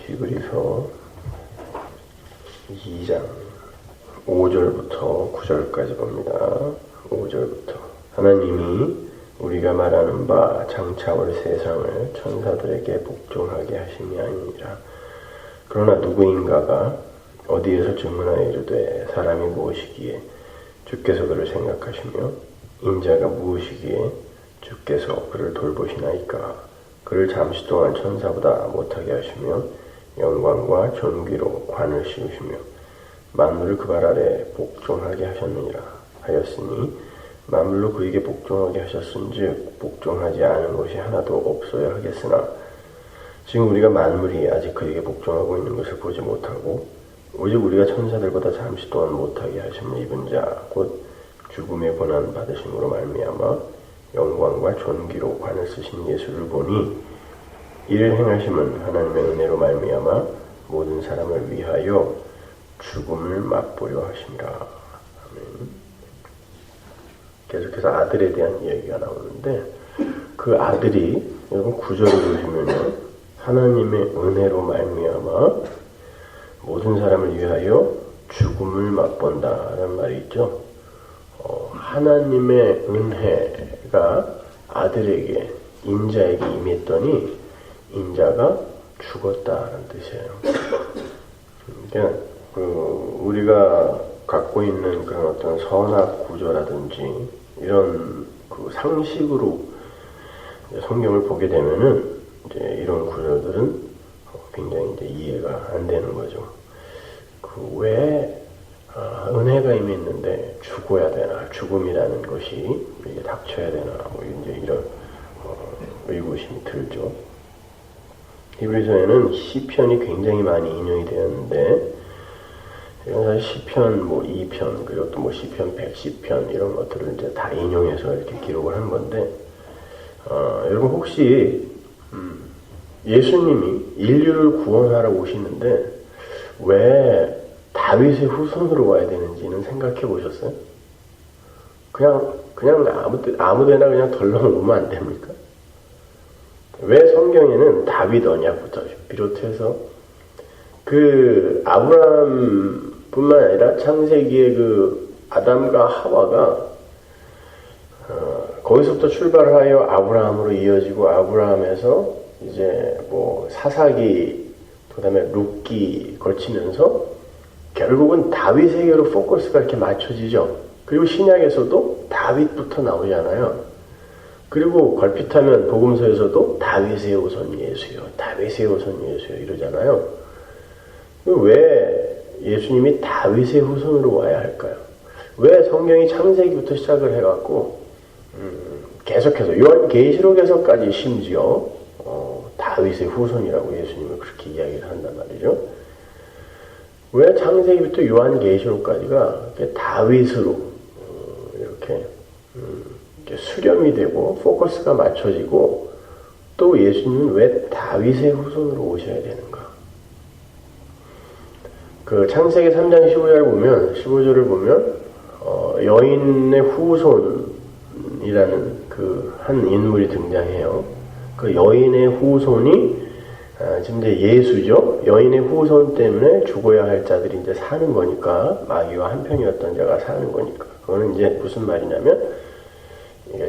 히브리서 2장 5절부터 9절까지 봅니다. 5절부터 하나님이 우리가 말하는 바 장차 올 세상을 천사들에게 복종하게 하심이 아니니라. 그러나 누구인가가 어디에서 증언하여 이르되 사람이 무엇이기에 주께서 그를 생각하시며 인자가 무엇이기에 주께서 그를 돌보시나이까. 그를 잠시 동안 천사보다 못하게 하시며 영광과 존귀로 관을 씌우시며 만물을 그 발 아래 복종하게 하셨느니라 하였으니 만물로 그에게 복종하게 하셨은즉 복종하지 않은 것이 하나도 없어야 하겠으나 지금 우리가 만물이 아직 그에게 복종하고 있는 것을 보지 못하고 오직 우리가 천사들보다 잠시 동안 못하게 하심을 입은 자 곧 죽음의 고난 받으심으로 말미암아 영광과 존귀로 관을 쓰신 예수를 보니 이를 행하심은 하나님의 은혜로 말미암아 모든 사람을 위하여 죽음을 맛보려 하심이라. 아멘. 계속해서 아들에 대한 이야기가 나오는데 그 아들이 여러분 9절을 보시면요, 하나님의 은혜로 말미암아 모든 사람을 위하여 죽음을 맛본다라는 말이 있죠. 하나님의 은혜가 아들에게 인자에게 임했더니 인자가 죽었다는 뜻이에요. 그러니까 우리가 갖고 있는 그런 어떤 선악 구조라든지 이런 그 상식으로 성경을 보게 되면은 이제 이런 구조들은 굉장히 이제 이해가 안 되는 거죠. 왜 은혜가 임했는데 죽어야 되나, 죽음이라는 것이 이게 닥쳐야 되나, 뭐 이제 이런 의구심이 들죠. 히브리서에는 시편이 굉장히 많이 인용이 되었는데, 사실 시편 뭐 2편, 그리고 또 뭐 시편 110편 이런 것들을 이제 다 인용해서 이렇게 기록을 한 건데, 여러분 혹시 예수님이 인류를 구원하러 오시는데 왜 다윗의 후손으로 와야 되는지는 생각해 보셨어요? 그냥 아무데나 그냥 덜렁 오면 안 됩니까? 왜 성경에는 다윗 언약부터 비롯해서 그 아브라함뿐만 아니라 창세기의 그 아담과 하와가 거기서부터 출발하여 아브라함으로 이어지고 아브라함에서 이제 뭐 사사기 그다음에 룻기 거치면서 결국은 다윗에게로 포커스가 이렇게 맞춰지죠. 그리고 신약에서도 다윗부터 나오잖아요. 그리고 걸핏하면 복음서에서도 다윗의 후손 예수요, 다윗의 후손 예수요 이러잖아요. 왜 예수님이 다윗의 후손으로 와야 할까요? 왜 성경이 창세기부터 시작을 해갖고 계속해서 요한계시록에서까지 심지어 다윗의 후손이라고 예수님을 그렇게 이야기를 한단 말이죠. 왜 창세기부터 요한계시록까지가 다윗으로 이렇게 수렴이 되고 포커스가 맞춰지고 또 예수님은 왜 다윗의 후손으로 오셔야 되는가? 그 창세기 3장 15절을 보면 여인의 후손이라는 그 한 인물이 등장해요. 그 여인의 후손이 지금 이제 예수죠. 여인의 후손 때문에 죽어야 할 자들이 이제 사는 거니까, 마귀와 한편이었던 자가 사는 거니까. 그거는 이제 무슨 말이냐면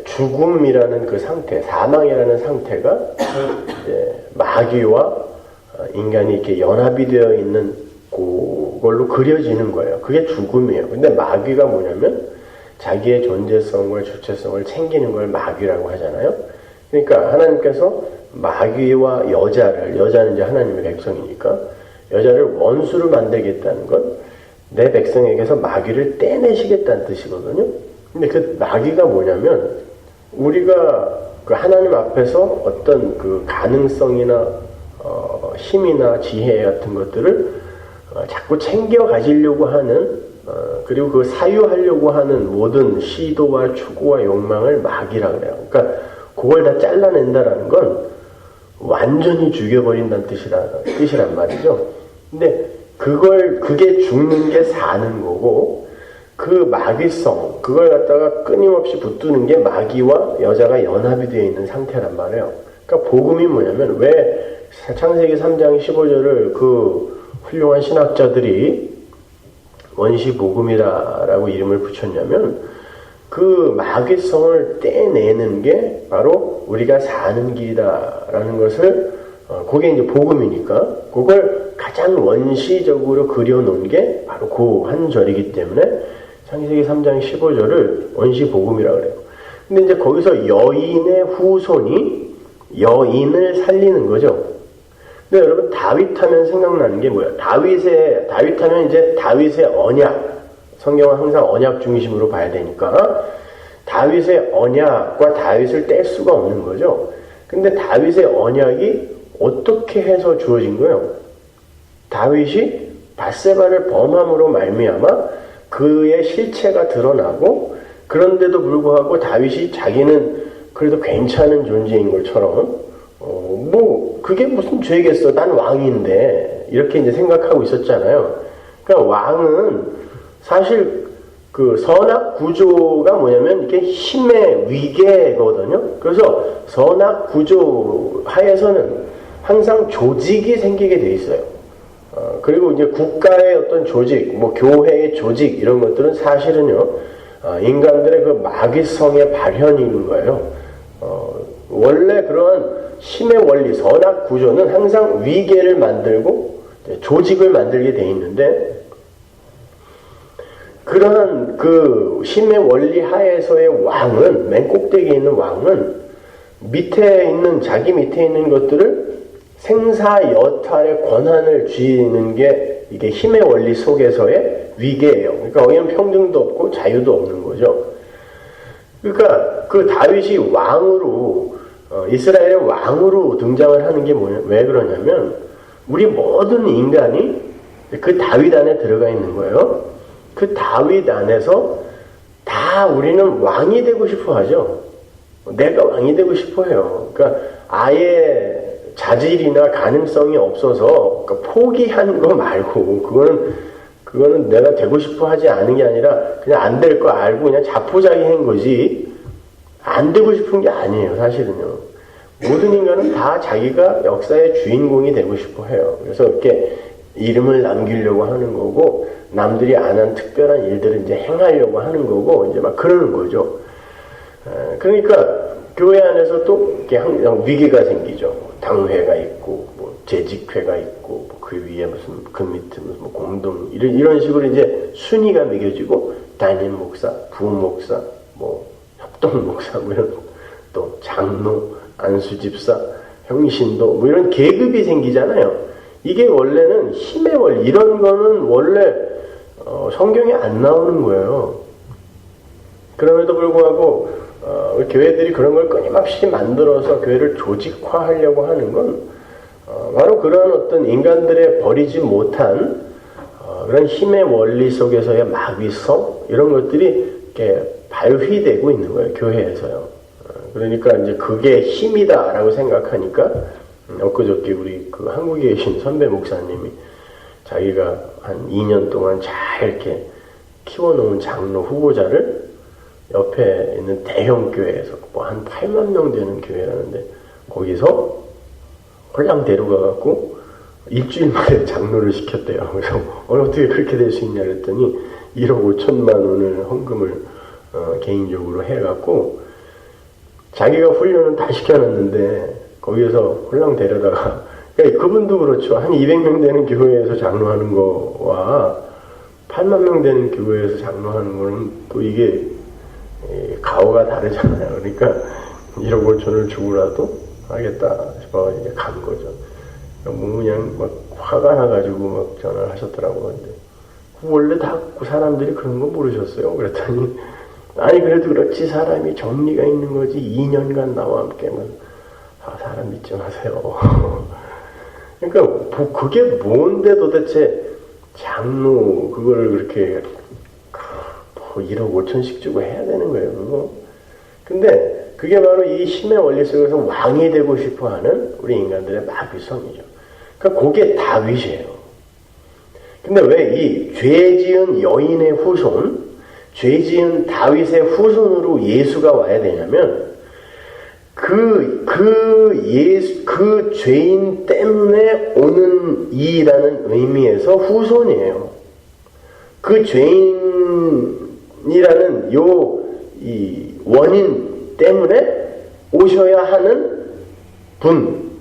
죽음이라는 그 상태, 사망이라는 상태가 이제 마귀와 인간이 이렇게 연합이 되어 있는 그걸로 그려지는 거예요. 그게 죽음이에요. 근데 마귀가 뭐냐면 자기의 존재성과 주체성을 챙기는 걸 마귀라고 하잖아요. 그러니까 하나님께서 마귀와 여자는 이제 하나님의 백성이니까 여자를 원수로 만들겠다는 건 내 백성에게서 마귀를 떼내시겠다는 뜻이거든요. 근데 그 마귀가 뭐냐면 우리가 그 하나님 앞에서 어떤 그 가능성이나 힘이나 지혜 같은 것들을 자꾸 챙겨 가지려고 하는 그리고 그 사유하려고 하는 모든 시도와 추구와 욕망을 마귀라 그래요. 그러니까 그걸 다 잘라낸다라는 건 완전히 죽여버린다는 뜻이란 말이죠. 근데 그게 죽는 게 사는 거고, 그 마귀성, 그걸 갖다가 끊임없이 붙드는 게 마귀와 여자가 연합이 되어 있는 상태란 말이에요. 그러니까 복음이 뭐냐면 왜 창세기 3장 15절을 그 훌륭한 신학자들이 원시복음이라고 이름을 붙였냐면 그 마귀성을 떼내는 게 바로 우리가 사는 길이다라는 것을 그게 이제 복음이니까 그걸 가장 원시적으로 그려놓은 게 바로 그 한 절이기 때문에 창세기 3장 15절을 원시복음이라고 그래요. 근데 이제 거기서 여인의 후손이 여인을 살리는 거죠. 근데 여러분 다윗 하면 생각나는 게 뭐야? 다윗 하면 이제 다윗의 언약. 성경은 항상 언약 중심으로 봐야 되니까 다윗의 언약과 다윗을 뗄 수가 없는 거죠. 근데 다윗의 언약이 어떻게 해서 주어진 거예요? 다윗이 밧세바를 범함으로 말미암아 그의 실체가 드러나고 그런데도 불구하고 다윗이 자기는 그래도 괜찮은 존재인 것처럼 그게 무슨 죄겠어? 난 왕인데 이렇게 이제 생각하고 있었잖아요. 그러니까 왕은 사실 그 선악 구조가 뭐냐면 이게 힘의 위계거든요. 그래서 선악 구조 하에서는 항상 조직이 생기게 돼 있어요. 그리고 이제 국가의 어떤 조직, 뭐 교회의 조직 이런 것들은 사실은요 인간들의 그 마귀성의 발현인 거예요. 원래 그런 힘의 원리, 선악 구조는 항상 위계를 만들고 조직을 만들게 돼 있는데 그러한 그 힘의 원리 하에서의 왕은 맨 꼭대기에 있는 왕은 자기 밑에 있는 것들을 생사여탈의 권한을 쥐는 게 이게 힘의 원리 속에서의 위계예요. 그러니까 거기는 평등도 없고 자유도 없는 거죠. 그러니까 그 다윗이 왕으로 이스라엘의 왕으로 등장을 하는 게 왜 그러냐면 우리 모든 인간이 그 다윗 안에 들어가 있는 거예요. 그 다윗 안에서 다 우리는 왕이 되고 싶어 하죠. 내가 왕이 되고 싶어 해요. 그러니까 아예 자질이나 가능성이 없어서 그러니까 포기한 거 말고 그거는 내가 되고 싶어 하지 않은 게 아니라 그냥 안 될 거 알고 그냥 자포자기한 거지 안 되고 싶은 게 아니에요. 사실은요. 모든 인간은 다 자기가 역사의 주인공이 되고 싶어 해요. 그래서 이렇게 이름을 남기려고 하는 거고 남들이 안 한 특별한 일들을 이제 행하려고 하는 거고 이제 막 그러는 거죠. 그러니까 교회 안에서 또 이렇게 항상 위기가 생기죠. 당회가 있고 뭐 재직회가 있고 그 위에 무슨 그 밑에 무슨 뭐 공동 이런 식으로 이제 순위가 매겨지고 담임 목사, 부흥 목사, 뭐 협동 목사 뭐 이런 또 장로, 안수집사, 형신도 뭐 이런 계급이 생기잖아요. 이게 원래는 힘의 원리 이런 거는 원래 성경에 안 나오는 거예요. 그럼에도 불구하고 교회들이 그런 걸 끊임없이 만들어서 교회를 조직화하려고 하는 건 바로 그런 어떤 인간들의 버리지 못한 그런 힘의 원리 속에서의 마귀성 이런 것들이 이렇게 발휘되고 있는 거예요. 교회에서요. 그러니까 이제 그게 힘이다라고 생각하니까 엊그저께 우리 그 한국에 계신 선배 목사님이 자기가 한 2년 동안 잘 이렇게 키워놓은 장로 후보자를 옆에 있는 대형 교회에서 뭐 한 8만 명 되는 교회라는데 거기서 홀랑 데려가갖고 일주일 만에 장로를 시켰대요. 그래서 어떻게 그렇게 될 수 있냐 그랬더니 1억 5천만 원을 헌금을 개인적으로 해갖고 자기가 훈련을 다 시켜놨는데 거기에서 홀랑 데려다가 그러니까 그분도 그렇죠. 한 200명 되는 교회에서 장로하는 거와 8만 명 되는 교회에서 장로하는 거는 또 이게 가오가 다르잖아요. 그러니까 1억 5천을 주고라도 하겠다 싶어 이제 간 거죠. 뭐 그냥 막 화가 나가지고 막 전화를 하셨더라고요. 근데 원래 다 그 사람들이 그런 거 모르셨어요. 그랬더니 아니 그래도 그렇지 사람이 정리가 있는 거지 2년간 나와 함께면 사람 믿지 마세요. 그러니까 그게 뭔데 도대체 장로 그걸 그렇게 1억 5천씩 주고 해야 되는 거예요. 그거. 근데 그게 바로 이 힘의 원리 속에서 왕이 되고 싶어하는 우리 인간들의 마귀성이죠. 그러니까 그게 다윗이에요. 근데 왜 이 죄지은 여인의 후손, 죄지은 다윗의 후손으로 예수가 와야 되냐면 그 죄인 때문에 오는 이라는 의미에서 후손이에요. 그 죄인이라는 이 원인 때문에 오셔야 하는 분.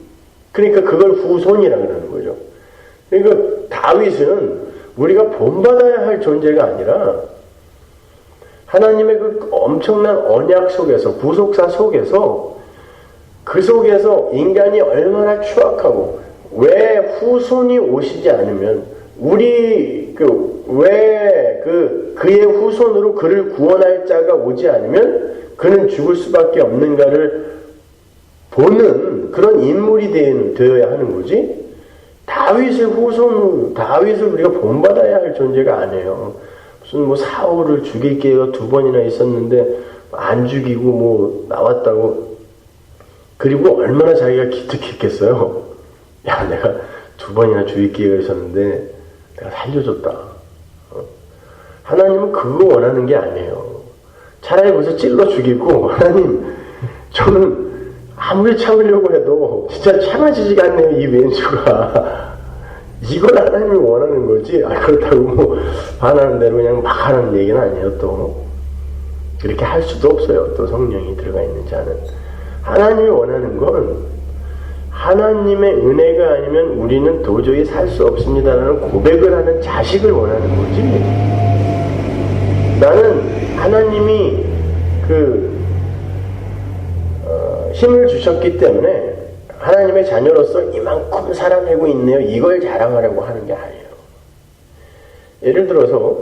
그러니까 그걸 후손이라 그러는 거죠. 그러니까 다윗은 우리가 본받아야 할 존재가 아니라 하나님의 그 엄청난 언약 속에서, 구속사 속에서, 그 속에서 인간이 얼마나 추악하고, 왜 후손이 오시지 않으면, 그의 후손으로 그를 구원할 자가 오지 않으면 그는 죽을 수밖에 없는가를 보는 그런 인물이 되어야 하는 거지. 다윗의 다윗을 우리가 본받아야 할 존재가 아니에요. 무슨 사울을 죽일 기회가 2번이나 있었는데 안 죽이고 나왔다고. 그리고 얼마나 자기가 기특했겠어요. 야, 내가 2번이나 죽일 기회가 있었는데 내가 살려줬다. 하나님은 그거 원하는 게 아니에요. 차라리 벌써 찔러 죽이고, 하나님, 저는 아무리 참으려고 해도 진짜 참아지지가 않네요, 이 왼수가. 이걸 하나님이 원하는 거지. 그렇다고 반하는 대로 그냥 막 하는 얘기는 아니에요, 또. 그렇게 할 수도 없어요, 또 성령이 들어가 있는 자는. 하나님이 원하는 건 하나님의 은혜가 아니면 우리는 도저히 살 수 없습니다라는 고백을 하는 자식을 원하는 거지. 나는 하나님이 힘을 주셨기 때문에 하나님의 자녀로서 이만큼 살아내고 있네요. 이걸 자랑하려고 하는 게 아니에요. 예를 들어서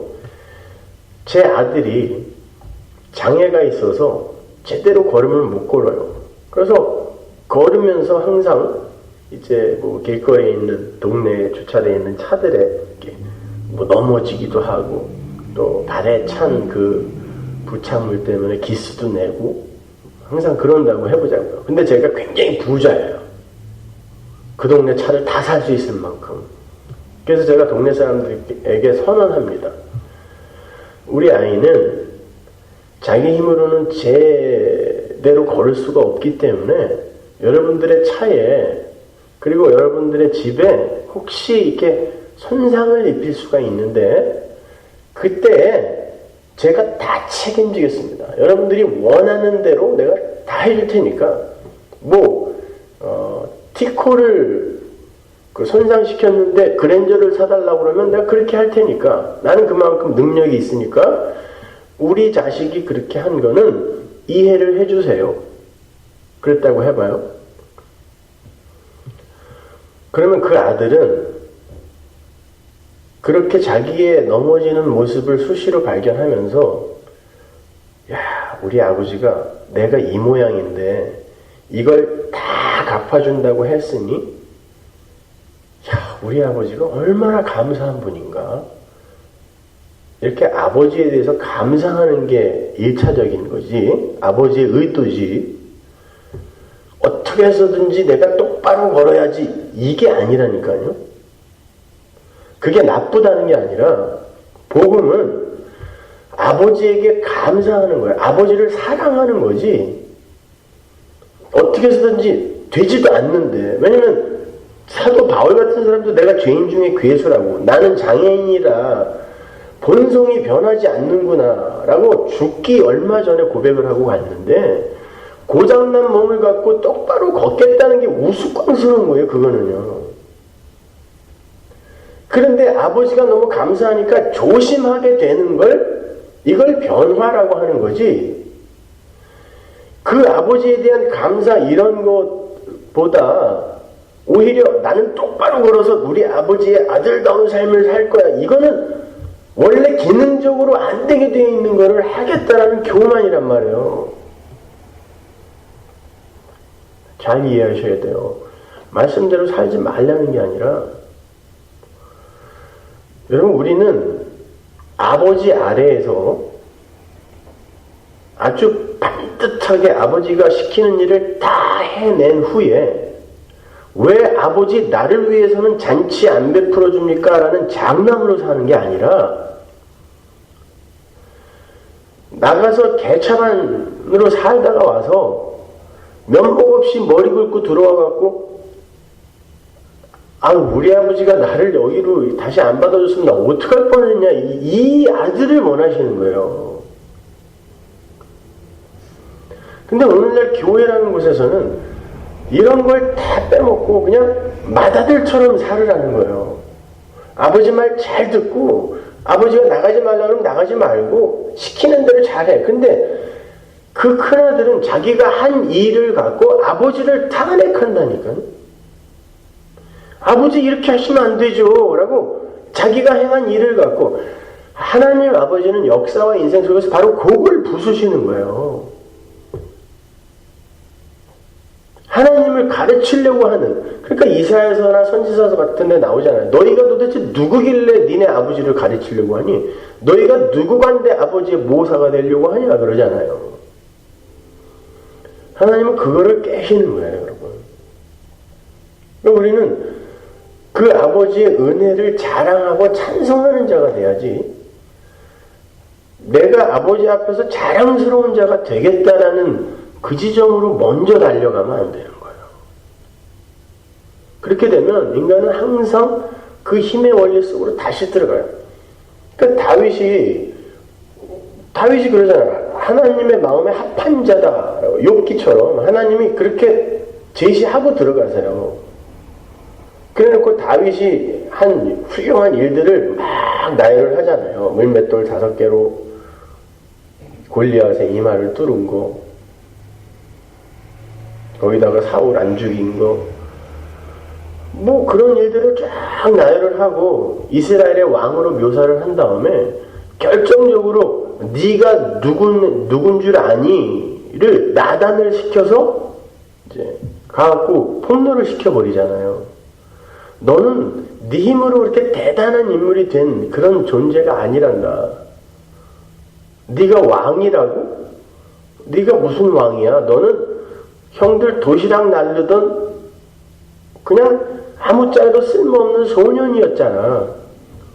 제 아들이 장애가 있어서 제대로 걸음을 못 걸어요. 그래서 걸으면서 항상 이제 길거리에 있는 동네에 주차되어 있는 차들에 이렇게 넘어지기도 하고 또 발에 찬 그 부착물 때문에 기스도 내고 항상 그런다고 해보자고요. 근데 제가 굉장히 부자예요. 그 동네 차를 다 살 수 있을 만큼. 그래서 제가 동네 사람들에게 선언합니다. 우리 아이는 자기 힘으로는 제대로 걸을 수가 없기 때문에 여러분들의 차에 그리고 여러분들의 집에 혹시 이렇게 손상을 입힐 수가 있는데 그때 제가 다 책임지겠습니다. 여러분들이 원하는 대로 내가 다 해줄 테니까 티코를 손상시켰는데 그랜저를 사달라고 그러면 내가 그렇게 할 테니까 나는 그만큼 능력이 있으니까 우리 자식이 그렇게 한 거는 이해를 해주세요. 그랬다고 해봐요. 그러면 그 아들은 그렇게 자기의 넘어지는 모습을 수시로 발견하면서 야, 우리 아버지가 내가 이 모양인데 이걸 다 갚아준다고 했으니 야, 우리 아버지가 얼마나 감사한 분인가. 이렇게 아버지에 대해서 감상하는 게 1차적인 거지. 아버지의 의도지. 어떻게 해서든지 내가 똑바로 걸어야지. 이게 아니라니까요. 그게 나쁘다는 게 아니라 복음은 아버지에게 감사하는 거예요. 아버지를 사랑하는 거지. 어떻게 해서든지 되지도 않는데. 왜냐면 사도 바울 같은 사람도 내가 죄인 중에 괴수라고 나는 장애인이라 본성이 변하지 않는구나 라고 죽기 얼마 전에 고백을 하고 갔는데 고장난 몸을 갖고 똑바로 걷겠다는 게 우스꽝스러운 거예요. 그거는요. 그런데 아버지가 너무 감사하니까 조심하게 되는 이걸 변화라고 하는 거지. 그 아버지에 대한 감사 이런 것보다 오히려 나는 똑바로 걸어서 우리 아버지의 아들다운 삶을 살 거야. 이거는 원래 기능적으로 안 되게 되어 있는 거를 하겠다라는 교만이란 말이에요. 잘 이해하셔야 돼요. 말씀대로 살지 말라는 게 아니라 여러분 우리는 아버지 아래에서 아주 반듯하게 아버지가 시키는 일을 다 해낸 후에 왜 아버지 나를 위해서는 잔치 안 베풀어 줍니까? 라는 장난으로 사는 게 아니라 나가서 개차반으로 살다가 와서 면목 없이 머리 긁고 들어와갖고 우리 아버지가 나를 여기로 다시 안 받아줬으면 나 어떡할 뻔했냐, 이 아들을 원하시는 거예요. 근데 오늘날 교회라는 곳에서는 이런 걸 다 빼먹고 그냥 맏아들처럼 살으라는 거예요. 아버지 말 잘 듣고 아버지가 나가지 말라 그러면 나가지 말고 시키는 대로 잘해. 근데 그 큰아들은 자기가 한 일을 갖고 아버지를 탄핵한다니까요. 아버지 이렇게 하시면 안 되죠 라고 자기가 행한 일을 갖고, 하나님 아버지는 역사와 인생 속에서 바로 그걸 부수시는 거예요. 하나님을 가르치려고 하는, 그러니까 이사야서나 선지서서 같은 데 나오잖아요. 너희가 도대체 누구길래 니네 아버지를 가르치려고 하니? 너희가 누구간데 아버지의 모사가 되려고 하냐 그러잖아요. 하나님은 그거를 깨시는 거예요, 여러분. 그러니까 우리는 그 아버지의 은혜를 자랑하고 찬송하는 자가 돼야지, 내가 아버지 앞에서 자랑스러운 자가 되겠다라는 그 지점으로 먼저 달려가면 안 되는 거예요. 그렇게 되면 인간은 항상 그 힘의 원리 속으로 다시 들어가요. 그러니까 다윗이 그러잖아요. 하나님의 마음에 합한 자다. 욥기처럼 하나님이 그렇게 제시하고 들어가세요. 그래놓고 다윗이 한 훌륭한 일들을 막 나열을 하잖아요. 물맷돌 5개로 골리앗의 이마를 뚫은 거, 거기다가 사울 안 죽인 거, 뭐 그런 일들을 쫙 나열을 하고 이스라엘의 왕으로 묘사를 한 다음에 결정적으로 네가 누군 줄 아니를 나단을 시켜서 이제 가갖고 폭로를 시켜버리잖아요. 너는 네 힘으로 그렇게 대단한 인물이 된 그런 존재가 아니란다. 네가 왕이라고? 네가 무슨 왕이야? 너는 형들 도시락 날르던 그냥 아무짝에도 쓸모없는 소년이었잖아.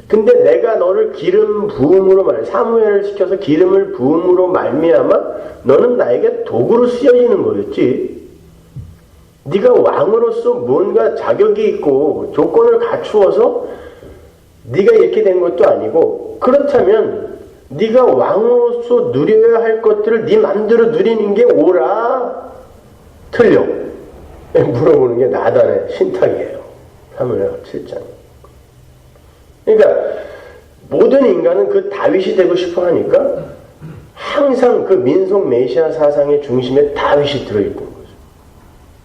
근데 내가 너를 기름 부음으로 사무엘을 시켜서 기름을 부음으로 말미암아 너는 나에게 도구로 쓰여지는 거였지. 네가 왕으로서 뭔가 자격이 있고 조건을 갖추어서 네가 이렇게 된 것도 아니고, 그렇다면 네가 왕으로서 누려야 할 것들을 네 맘대로 누리는 게 옳아? 틀려? 물어보는 게 나단의 신탁이에요. 사무엘 7장. 그러니까 모든 인간은 그 다윗이 되고 싶어 하니까 항상 그 민속 메시아 사상의 중심에 다윗이 들어있는 거죠.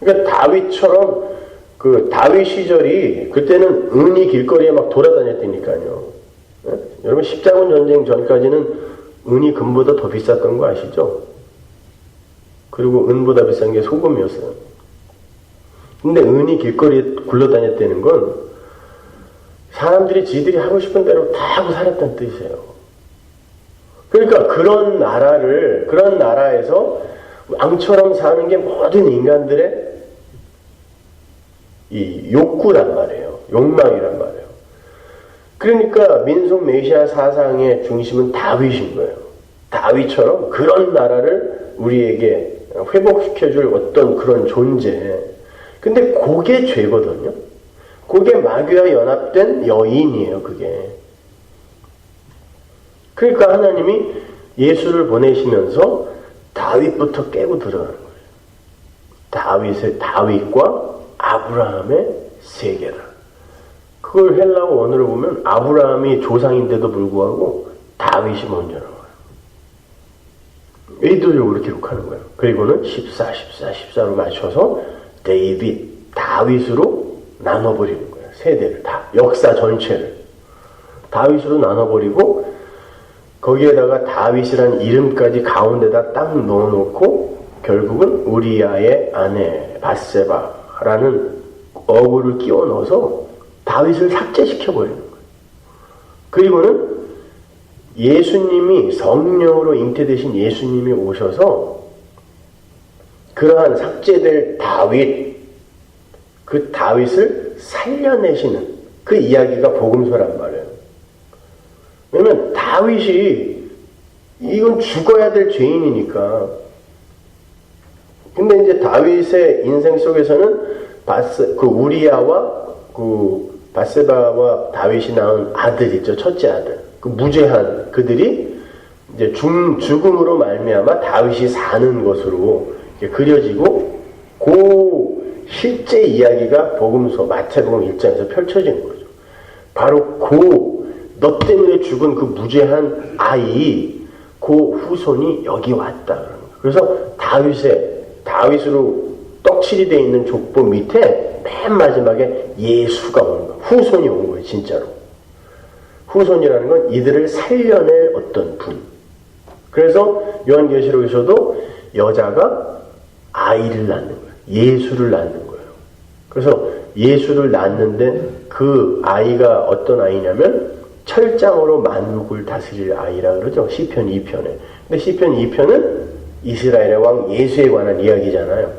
그러니까 다윗처럼 그 다윗 시절이 그때는 은이 길거리에 막 돌아다녔다니까요. 네? 여러분 십자군 전쟁 전까지는 은이 금보다 더 비쌌던 거 아시죠? 그리고 은보다 비싼 게 소금이었어요. 근데 은이 길거리에 굴러다녔다는 건 사람들이 지들이 하고 싶은 대로 다 하고 살았다는 뜻이에요. 그러니까 그런 나라에서 왕처럼 사는 게 모든 인간들의 이 욕구란 말이에요. 욕망이란 말이에요. 그러니까 민속 메시아 사상의 중심은 다윗인 거예요. 다윗처럼 그런 나라를 우리에게 회복시켜줄 어떤 그런 존재. 근데 그게 죄거든요. 그게 마귀와 연합된 여인이에요, 그게. 그러니까 하나님이 예수를 보내시면서 다윗부터 깨고 들어가는 거예요. 다윗과 아브라함의 세계다. 그걸 헬라어 원어로 보면 아브라함이 조상인데도 불구하고 다윗이 먼저 나와요. 의도적으로 기록하는 거예요. 그리고는 14, 14, 14로 맞춰서 다윗으로 나눠버리는 거예요. 세대를 다, 역사 전체를 다윗으로 나눠버리고 거기에다가 다윗이라는 이름까지 가운데다 딱 넣어놓고 결국은 우리아의 아내 밧세바라는 어구를 끼워 넣어서 다윗을 삭제시켜버리는 거예요. 그리고는 예수님이 성령으로 잉태되신 예수님이 오셔서 그러한 삭제될 그 다윗을 살려내시는 그 이야기가 복음서란 말이에요. 왜냐면 다윗이 이건 죽어야 될 죄인이니까 근데 이제 다윗의 인생 속에서는 우리야와 바세바와 다윗이 낳은 아들 있죠. 첫째 아들. 그 무죄한 그들이 이제 죽음으로 말미암아 다윗이 사는 것으로 그려지고 그 실제 이야기가 복음서 마태복음 1장에서 펼쳐지는 거죠. 바로 너 때문에 죽은 그 무죄한 아이, 그 후손이 여기 왔다. 그래서 다윗으로 떡칠이 되어 있는 족보 밑에 맨 마지막에 예수가 오는 거예요. 후손이 온 거예요, 진짜로. 후손이라는 건 이들을 살려낼 어떤 분. 그래서 요한계시록에서도 여자가 아이를 낳는 거예요. 예수를 낳는 거예요. 그래서 예수를 낳는데 그 아이가 어떤 아이냐면 철장으로 만국을 다스릴 아이라 그러죠. 시편 2편에. 근데 시편 2편은 이스라엘의 왕 예수에 관한 이야기잖아요.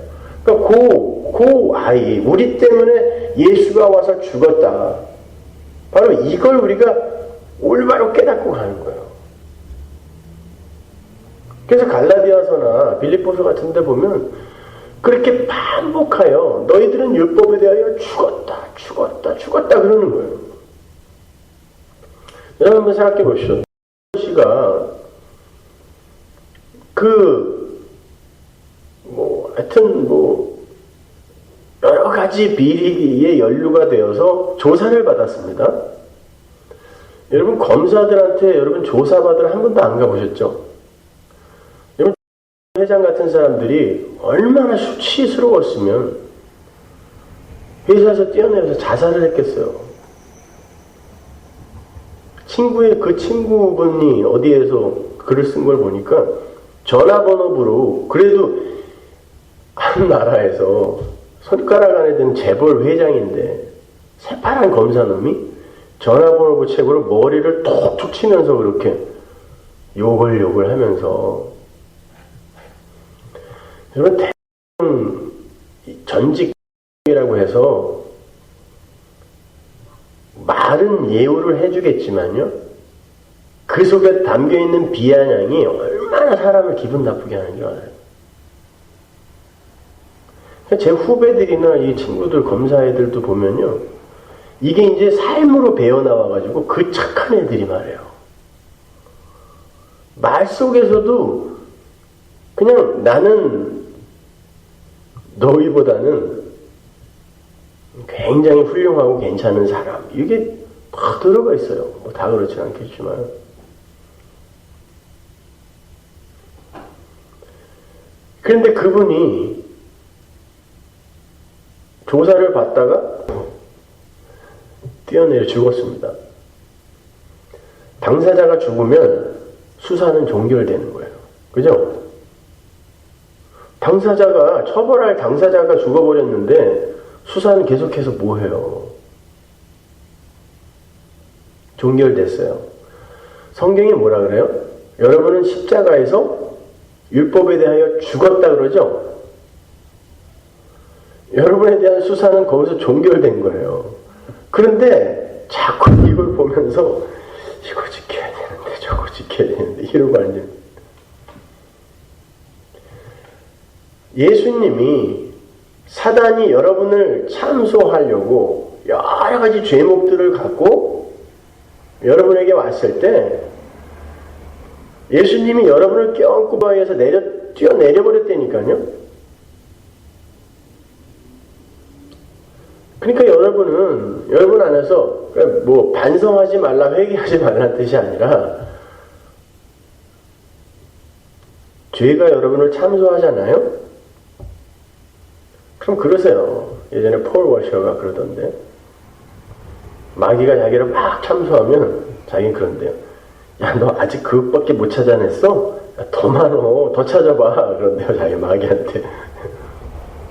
그러니까 그 아이, 우리 때문에 예수가 와서 죽었다. 바로 이걸 우리가 올바로 깨닫고 가는 거예요. 그래서 갈라디아서나 빌립보서 같은 데 보면 그렇게 반복하여 너희들은 율법에 대하여 죽었다 그러는 거예요. 여러분 한번 생각해 보시죠. 씨가 하여튼 여러 가지 비리에 연루가 되어서 조사를 받았습니다. 여러분 검사들한테 여러분 조사받으러 한 번도 안 가보셨죠? 여러분 회장 같은 사람들이 얼마나 수치스러웠으면 회사에서 뛰어내려서 자살을 했겠어요. 그 친구분이 어디에서 글을 쓴 걸 보니까 전화번호부로 그래도 한 나라에서 손가락 안에 든 재벌 회장인데 새파란 검사놈이 전화번호부 책으로 머리를 톡톡 치면서 그렇게 욕을 하면서 여러분 전직이라고 해서 말은 예우를 해주겠지만요 그 속에 담겨있는 비아냥이 얼마나 사람을 기분 나쁘게 하는 줄 알아요. 제 후배들이나 이 친구들 검사애들도 보면요 이게 이제 삶으로 배어나와가지고 그 착한 애들이 말해요. 말 속에서도 그냥 나는 너희보다는 굉장히 훌륭하고 괜찮은 사람 이게 다 들어가 있어요. 뭐 다 그렇진 않겠지만 그런데 그분이 조사를 받다가 뛰어내려 죽었습니다. 당사자가 죽으면 수사는 종결되는 거예요. 그죠? 처벌할 당사자가 죽어버렸는데 수사는 계속해서 뭐 해요? 종결됐어요. 성경이 뭐라 그래요? 여러분은 십자가에서 율법에 대하여 죽었다 그러죠? 여러분에 대한 수사는 거기서 종결된 거예요. 그런데 자꾸 이걸 보면서 이거 지켜야 되는데 저거 지켜야 되는데 이러고 앉아요. 예수님이 사단이 여러분을 참소하려고 여러 가지 죄목들을 갖고 여러분에게 왔을 때 예수님이 여러분을 껴안고 바위에서 뛰어내려버렸다니까요. 그러니까 여러분 안에서 뭐 반성하지 말라 회개하지 말라는 뜻이 아니라 죄가 여러분을 참소하잖아요. 그럼 그러세요. 예전에 폴 워셔가 그러던데 마귀가 자기를 막 참소하면 자기는 그런데요. 야, 너 아직 그것밖에 못 찾아냈어? 야, 더 많어. 더 찾아봐. 그런데요, 자기 마귀한테.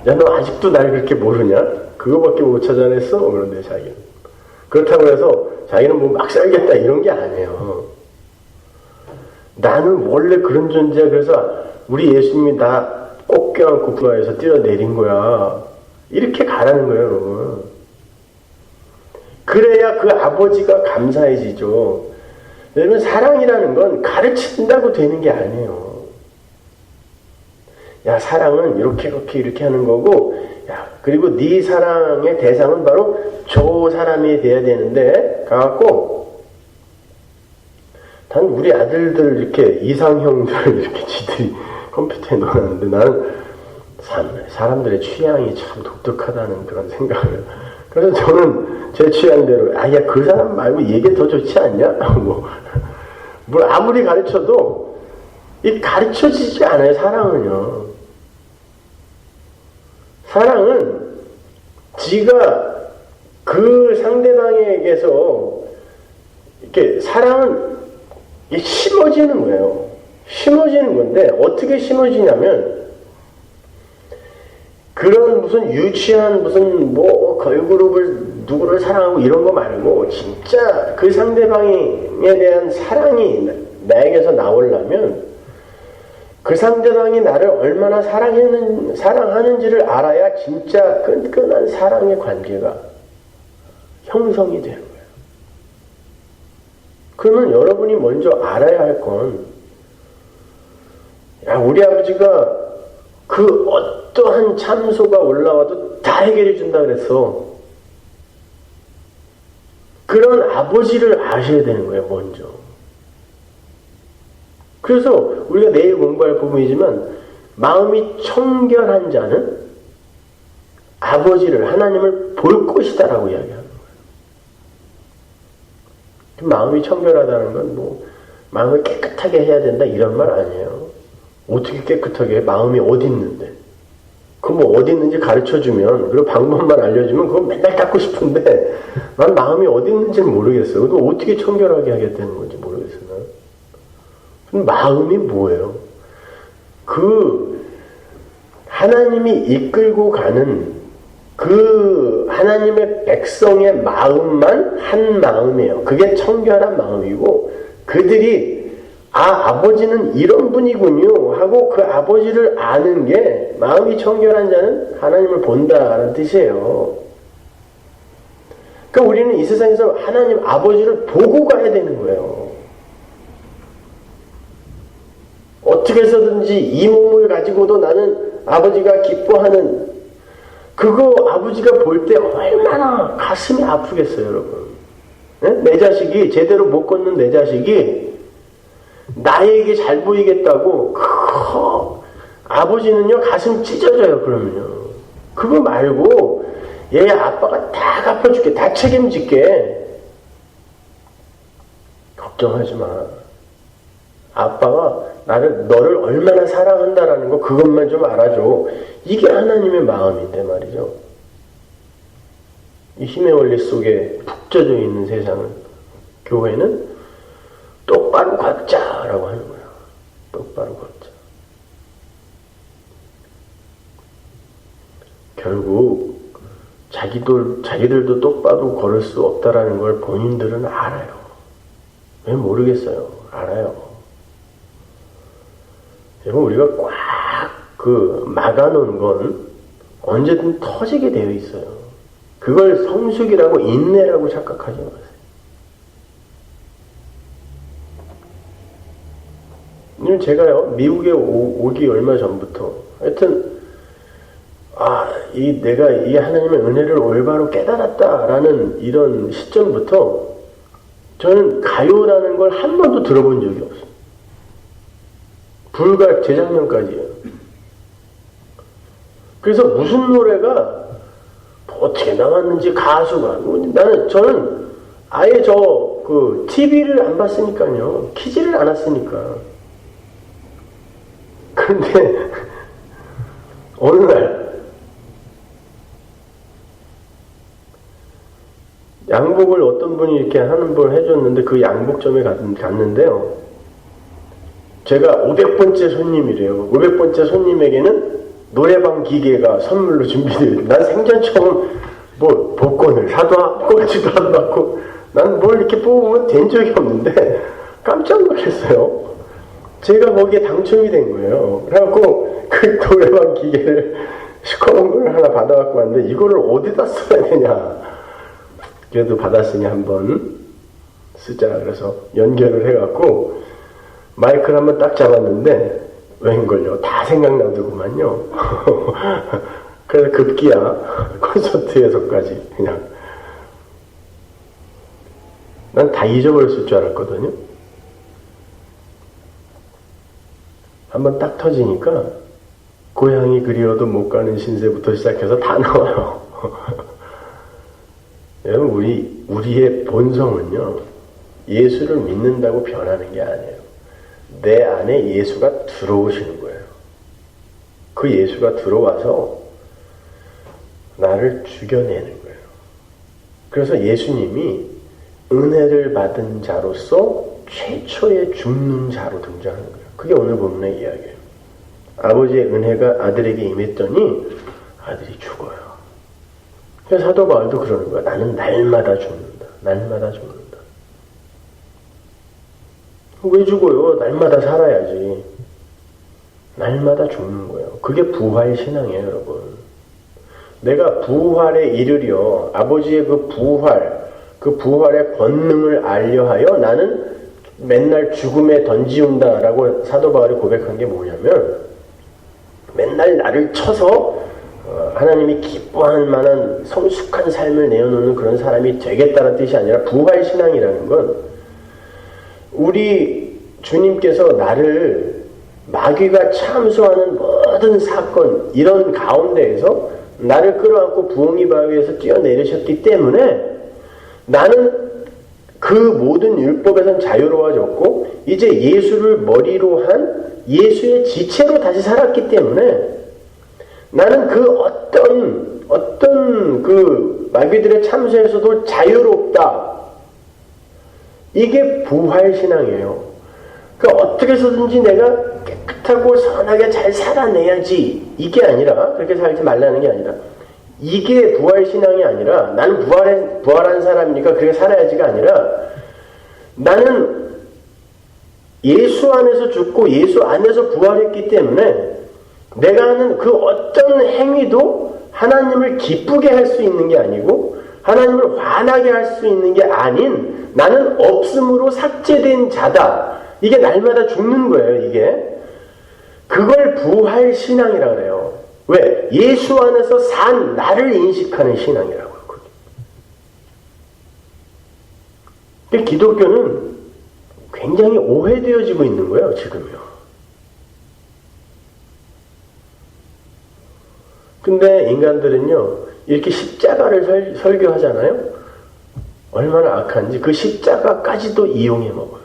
야, 너 아직도 날 그렇게 모르냐? 그거밖에 못 찾아냈어? 그런데 자기는. 그렇다고 해서 자기는 뭐 막 살겠다 이런 게 아니에요. 나는 원래 그런 존재야. 그래서 우리 예수님이 나 꼭 껴안고 부하에서 뛰어내린 거야. 이렇게 가라는 거예요, 여러분. 그래야 그 아버지가 감사해지죠. 여러분, 사랑이라는 건 가르친다고 되는 게 아니에요. 야, 사랑은 이렇게 하는 거고, 야, 그리고 네 사랑의 대상은 바로 저 사람이 돼야 되는데, 가갖고, 단 우리 아들들 이렇게 이상형들 이렇게 지들이 컴퓨터에 넣어놨는데 나는 사람들의 취향이 참 독특하다는 그런 생각을. 그래서 저는 제 취향대로, 야, 그 사람 말고 이게 더 좋지 않냐? 뭘 아무리 가르쳐도 이 가르쳐지지 않아요, 사랑은요. 사랑은 지가 그 상대방에게서 이렇게 사랑은 심어지는 거예요. 심어지는 건데 어떻게 심어지냐면 그런 무슨 유치한 무슨 뭐 걸그룹을 누구를 사랑하고 이런 거 말고 진짜 그 상대방에 대한 사랑이 나에게서 나오려면 그 상대방이 나를 얼마나 사랑하는지를 알아야 진짜 끈끈한 사랑의 관계가 형성이 되는 거예요. 그러면 여러분이 먼저 알아야 할 건, 야, 우리 아버지가 그 어떠한 참소가 올라와도 다 해결해 준다 그랬어. 그런 아버지를 아셔야 되는 거예요, 먼저. 그래서 우리가 내일 공부할 부분이지만 마음이 청결한 자는 아버지를, 하나님을 볼 것이다라고 이야기하는 거예요. 마음이 청결하다는 건 뭐 마음을 깨끗하게 해야 된다 이런 말 아니에요. 어떻게 깨끗하게 해? 마음이 어디 있는데? 그 뭐 어디 있는지 가르쳐주면, 그리고 방법만 알려주면 그거 맨날 닦고 싶은데 난 마음이 어디 있는지는 모르겠어요. 그거 어떻게 청결하게 하겠다는 건지 모르겠어요. 마음이 뭐예요? 그 하나님이 이끌고 가는 그 하나님의 백성의 마음만 한 마음이에요. 그게 청결한 마음이고, 그들이 아버지는 이런 분이군요 하고 그 아버지를 아는 게, 마음이 청결한 자는 하나님을 본다라는 뜻이에요. 그러니까 우리는 이 세상에서 하나님 아버지를 보고 가야 되는 거예요. 어떻게 해서든지 이 몸을 가지고도 나는 아버지가 기뻐하는, 그거 아버지가 볼 때 얼마나 가슴이 아프겠어요, 여러분. 네? 내 자식이 제대로 못 걷는 내 자식이 나에게 잘 보이겠다고 아버지는요 가슴 찢어져요. 그러면요, 그거 말고 얘 아빠가 다 갚아줄게, 다 책임질게, 걱정하지 마. 아빠가 너를 얼마나 사랑한다라는 거, 그것만 좀 알아줘. 이게 하나님의 마음인데 말이죠. 이 힘의 원리 속에 푹 젖어 있는 세상은, 교회는 똑바로 걷자라고 하는 거야. 똑바로 걷자. 결국 자기들도 똑바로 걸을 수 없다라는 걸 본인들은 알아요. 왜 모르겠어요? 알아요. 여러분, 우리가 꽉 막아놓은 건 언제든 터지게 되어 있어요. 그걸 성숙이라고 인내라고 착각하지 마세요. 제가요, 미국에 오기 얼마 전부터, 하여튼, 내가 이 하나님의 은혜를 올바로 깨달았다라는 이런 시점부터 저는 가요라는 걸 한 번도 들어본 적이 없어요. 불과 재작년까지예요. 그래서 무슨 노래가 어떻게 나왔는지, 가수가, 저는 아예 TV를 안 봤으니까요. 키지를 않았으니까. 그런데 어느 날 양복을 어떤 분이 이렇게 하는 걸 해줬는데, 그 양복점에 갔는데요, 제가 500번째 손님이래요. 500번째 손님에게는 노래방 기계가 선물로 준비되어 있어요. 난 생전 처음 복권을 꼴찌도 안 받고, 난 뭘 이렇게 뽑으면 된 적이 없는데 깜짝 놀랐어요. 제가 거기에 당첨이 된 거예요. 그래갖고 그 노래방 기계를 시커먼 걸 하나 받아갖고 왔는데, 이거를 어디다 써야 되냐. 그래도 받았으니 한번 쓰자. 그래서 연결을 해갖고 마이크를 한번 딱 잡았는데, 웬걸요? 다 생각나더구만요. 그래서 급기야 콘서트에서까지 그냥 난 다 잊어버렸을 줄 알았거든요. 한번 딱 터지니까 고향이 그리워도 못 가는 신세부터 시작해서 다 나와요. 여러분 우리의 본성은요 예수를 믿는다고 변하는 게 아니에요. 내 안에 예수가 들어오시는 거예요. 그 예수가 들어와서 나를 죽여내는 거예요. 그래서 예수님이 은혜를 받은 자로서 최초의 죽는 자로 등장하는 거예요. 그게 오늘 본문의 이야기예요. 아버지의 은혜가 아들에게 임했더니 아들이 죽어요. 그래서 사도 바울도 그러는 거야. 나는 날마다 죽는다. 날마다 죽는다. 왜 죽어요? 날마다 살아야지. 날마다 죽는 거예요. 그게 부활 신앙이에요, 여러분. 내가 부활에 이르려 아버지의 그 부활의 권능을 알려하여 나는 맨날 죽음에 던지운다라고 사도 바울이 고백한 게 뭐냐면 맨날 나를 쳐서 하나님이 기뻐할 만한 성숙한 삶을 내어놓는 그런 사람이 되겠다는 뜻이 아니라 부활신앙이라는 건 우리 주님께서 나를 마귀가 참수하는 모든 사건 이런 가운데에서 나를 끌어안고 부엉이 바위에서 뛰어내리셨기 때문에 나는 그 모든 율법에선 자유로워졌고 이제 예수를 머리로 한 예수의 지체로 다시 살았기 때문에 나는 그 어떤 그 마귀들의 참수에서도 자유롭다. 이게 부활신앙이에요. 그러니까 어떻게 해서든지 내가 깨끗하고 선하게 잘 살아내야지. 이게 아니라 그렇게 살지 말라는 게 아니라 이게 부활신앙이 아니라 나는 부활한 사람이니까 그렇게 살아야지가 아니라 나는 예수 안에서 죽고 예수 안에서 부활했기 때문에 내가 하는 그 어떤 행위도 하나님을 기쁘게 할 수 있는 게 아니고 하나님을 화나게 할 수 있는 게 아닌 나는 없음으로 삭제된 자다. 이게 날마다 죽는 거예요. 이게. 그걸 부활신앙이라고 그래요. 왜? 예수 안에서 산 나를 인식하는 신앙이라고 하거든요. 근데 기독교는 굉장히 오해되어지고 있는 거예요. 지금요. 근데 인간들은요. 이렇게 십자가를 설교하잖아요. 얼마나 악한지 그 십자가까지도 이용해 먹어요.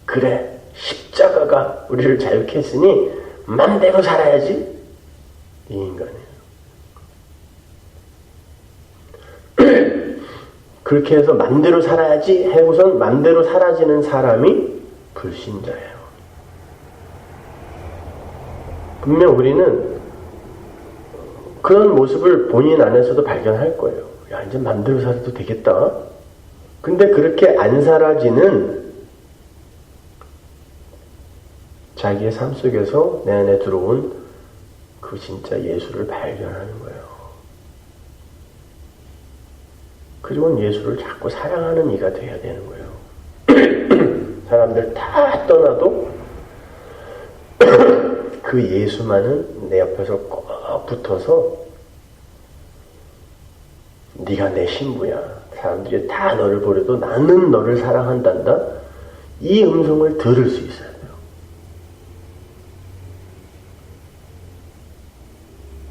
그래. 십자가가 우리를 자유케 했으니 맘대로 살아야지. 이 인간이에요. 그렇게 해서 맘대로 살아야지 하고선 맘대로 사라지는 사람이 불신자예요. 분명 우리는 그런 모습을 본인 안에서도 발견할 거예요. 야, 이제 맘대로 살아도 되겠다. 근데 그렇게 안 사라지는 자기의 삶 속에서 내 안에 들어온 그 진짜 예수를 발견하는 거예요. 그리고 예수를 자꾸 사랑하는 이가 돼야 되는 거예요. 사람들 다 떠나도 그 예수만은 내 옆에서 꼭 붙어서 네가 내 신부야. 사람들이 다 너를 보려도 나는 너를 사랑한단다. 이 음성을 들을 수 있어야 돼요.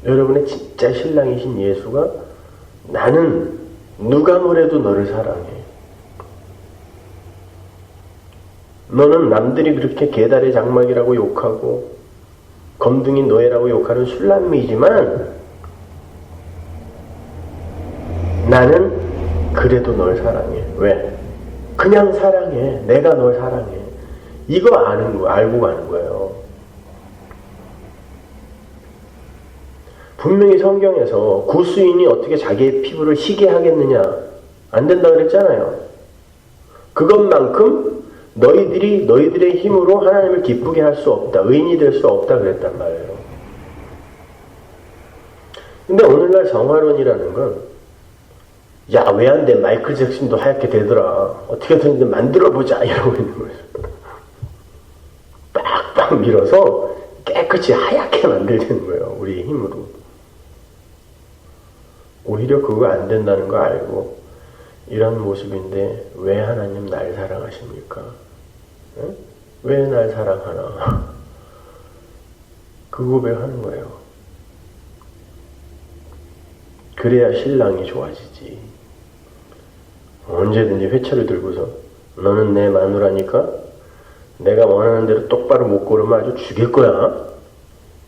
여러분의 진짜 신랑이신 예수가 나는 누가 뭐래도 너를 사랑해. 너는 남들이 그렇게 계달의 장막이라고 욕하고 검둥이 노예라고 욕하는 술람미지만 나는 그래도 널 사랑해. 왜? 그냥 사랑해. 내가 널 사랑해. 이거 알고 가는 거예요. 분명히 성경에서 구수인이 어떻게 자기의 피부를 희게 하겠느냐? 안 된다 그랬잖아요. 그것만큼 너희들의 힘으로 하나님을 기쁘게 할 수 없다. 의인이 될 수 없다 그랬단 말이에요. 근데 오늘날 성화론이라는 건 야, 왜 안 돼? 마이클 잭슨도 하얗게 되더라. 어떻게든 만들어보자. 이러고 있는 거예요. 빡빡 밀어서 깨끗이 하얗게 만들려는 거예요. 우리의 힘으로. 오히려 그거 안 된다는 거 알고 이런 모습인데 왜 하나님 날 사랑하십니까? 응? 왜 날 사랑하나? 그 고백하는 거예요. 그래야 신랑이 좋아지지. 언제든지 회초를 들고서 너는 내 마누라니까 내가 원하는 대로 똑바로 못 걸으면 아주 죽일 거야.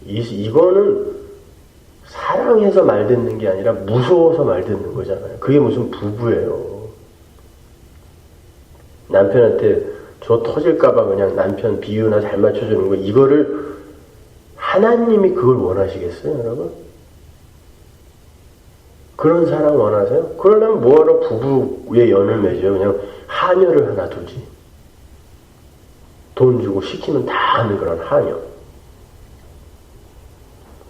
이거는 사랑해서 말 듣는 게 아니라 무서워서 말 듣는 거잖아요. 그게 무슨 부부예요. 남편한테 저 터질까봐 그냥 남편 비유나 잘 맞춰주는 거, 이거를 하나님이 그걸 원하시겠어요, 여러분? 그런 사랑 원하세요? 그러려면 뭐하러 부부의 연을 맺어요? 그냥 하녀를 하나 두지. 돈 주고 시키면 다 하는 그런 하녀.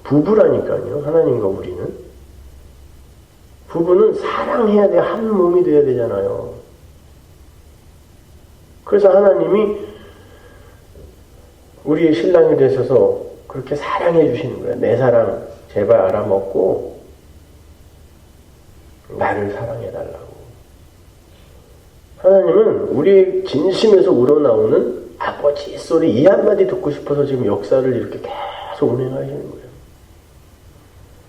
부부라니까요, 하나님과 우리는. 부부는 사랑해야 돼. 한 몸이 돼야 되잖아요. 그래서 하나님이 우리의 신랑이 되셔서 그렇게 사랑해 주시는 거예요. 내 사랑 제발 알아먹고 나를 사랑해 달라고. 하나님은 우리의 진심에서 우러나오는 아버지 소리 이 한마디 듣고 싶어서 지금 역사를 이렇게 계속 운행하시는 거예요.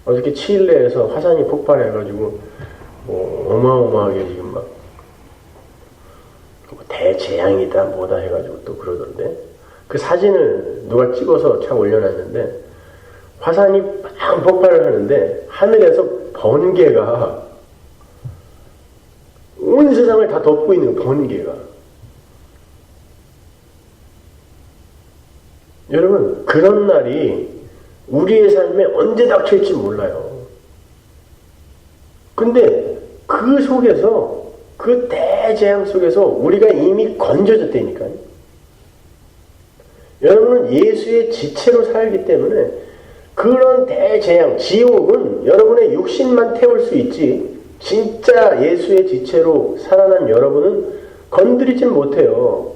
어저께 칠레에서 화산이 폭발해가지고 어마어마하게 지금 막 대재앙이다 뭐다 해가지고 또 그러던데, 그 사진을 누가 찍어서 참 올려놨는데 화산이 빵 폭발을 하는데 하늘에서 번개가 온 세상을 다 덮고 있는 번개가. 여러분, 그런 날이 우리의 삶에 언제 닥쳐있지 몰라요. 근데 그 속에서, 그 대재앙 속에서 우리가 이미 건져졌다니까요. 여러분은 예수의 지체로 살기 때문에 그런 대재앙, 지옥은 여러분의 육신만 태울 수 있지, 진짜 예수의 지체로 살아난 여러분은 건드리진 못해요.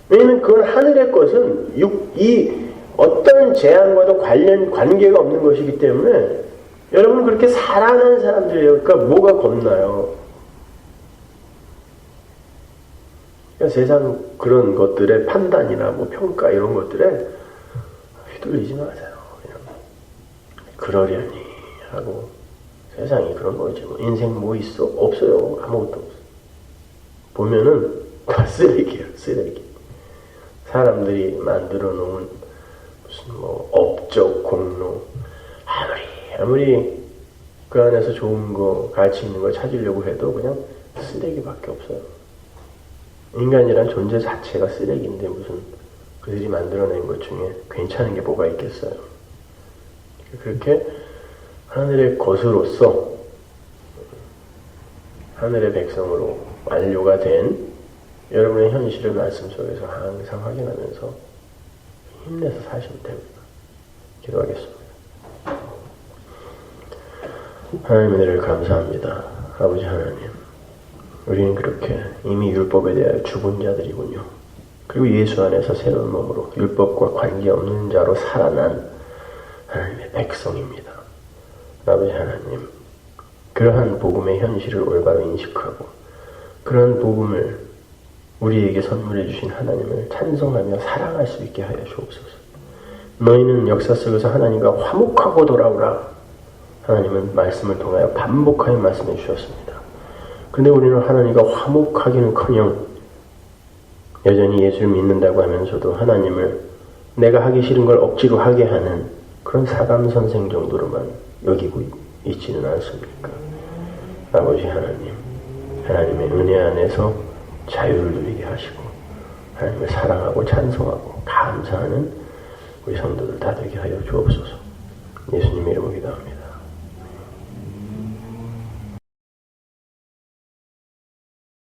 왜냐면 그건 하늘의 것은 이 어떤 재앙과도 관계가 없는 것이기 때문에 여러분은 그렇게 살아난 사람들이에요. 그러니까 뭐가 겁나요? 그러니까 세상 그런 것들의 판단이나 뭐 평가 이런 것들에 휘둘리지 마세요. 그냥 그러려니 하고, 세상이 그런 거지. 뭐 인생 뭐 있어? 없어요. 아무것도 없어. 보면은 다 쓰레기예요. 쓰레기. 사람들이 만들어 놓은 무슨 뭐 업적 공로, 아무리 그 안에서 좋은 거, 가치 있는 거 찾으려고 해도 그냥 쓰레기밖에 없어요. 인간이란 존재 자체가 쓰레기인데 무슨 그들이 만들어낸 것 중에 괜찮은 게 뭐가 있겠어요. 그렇게 하늘의 것으로서 하늘의 백성으로 완료가 된 여러분의 현실을 말씀 속에서 항상 확인하면서 힘내서 사시면 됩니다. 기도하겠습니다. 하나님의 은혜를 감사합니다. 아버지 하나님, 우리는 그렇게 이미 율법에 대하여 죽은 자들이군요. 그리고 예수 안에서 새로운 몸으로 율법과 관계없는 자로 살아난 하나님의 백성입니다. 아버지 하나님, 그러한 복음의 현실을 올바로 인식하고 그러한 복음을 우리에게 선물해 주신 하나님을 찬송하며 사랑할 수 있게 하여 주옵소서. 너희는 역사 속에서 하나님과 화목하고 돌아오라. 하나님은 말씀을 통하여 반복하여 말씀해 주셨습니다. 근데 우리는 하나님과 화목하기는커녕 여전히 예수를 믿는다고 하면서도 하나님을 내가 하기 싫은 걸 억지로 하게 하는 그런 사감선생 정도로만 여기고 있지는 않습니까? 아버지 하나님, 하나님의 은혜 안에서 자유를 누리게 하시고 하나님을 사랑하고 찬송하고 감사하는 우리 성도들 다 되게 하여 주옵소서. 예수님의 이름으로 기도합니다.